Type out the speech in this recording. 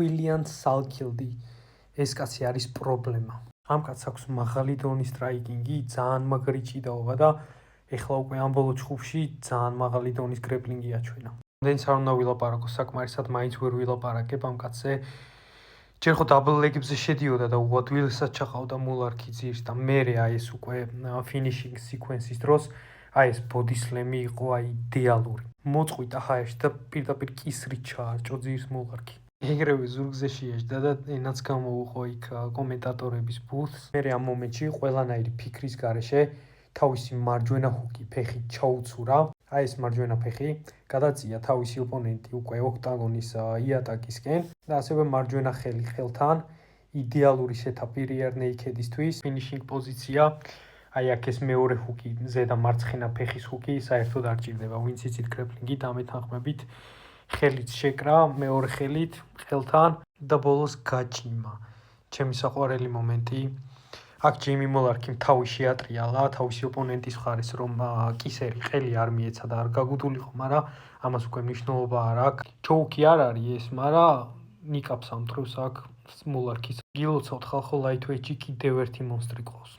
William Salkildi ეს კაცი არის პრობლემა. ამ კაცს აქვს მაღალი დონის სტრაიკინგი, ძალიან მაგარი ჭიდაობა და ეხლა უკვე ამ ბოლო ჩხუბში ძალიან მაღალი დონის გრეპლინგი აჩვენა. რამდენიც არ უნდა ვილაპარაკო, საკმარისად მაინც ვერ ვილაპარაკებ ამ კაცზე. ჯერ ხო დაბლ ლეგებზე შედიოდა და უადვილესაც ჩაყავდა მულარქი ძირს და მერე აი ეს უკვე ფინიშინგ სიკვენსის დროს აი ეს ბოდი სლემი იყო აი იდეალური. მოწყვიტა ჰაერში და პირდაპირ კისრით ჩაარჭო ძირს მულარქი. ეგრევე ზურგზე შეეждდა და ენაც გამოუყო იქ კომენტატორების ბუთს. მერე ამ მომენტში ყველანაირი ფიქრის გარეშე თავისი მარჯვენა ჰუკი ფეხით ჩაუცურა. აი ეს მარჯვენა ფეხი გადაწია თავისი ოპონენტი უკვე ოქტაგონის იატაკისკენ და ასევე მარჯვენა ხელი ხელთან იდეალური სეტაპი rear naked-ისთვის ფინიშინგ პოზიცია. აი აქ ეს მეორე ჰუკი ზედა მარცხენა ფეხის ჰუკი საერთოდ არ ჭირდება. ვინც იცით გრეპლინგით ამეთანხმებით ხელით შეკრა მეორე ხელით ხელთან და ბოლოს გაჭიმა. ჩემი საყვარელი მომენტი აქ ჯეიმი მოლარქიმ თავი შეატრიალა თავისი ოპონენტის მხარეს რომ კისერი ყელი არ მიეცა და არ გაგუდულიყო, მაგრამ ამას უკვე მნიშვნელობა არ აქვს. ჯოუკი არ არის ეს, მაგრამ ნიკაპს ამთრევს აქ მოლარქის. გილოცავთ ხალხო, ლაითვეიტში კიდევ ერთი მონსტრი ყავს.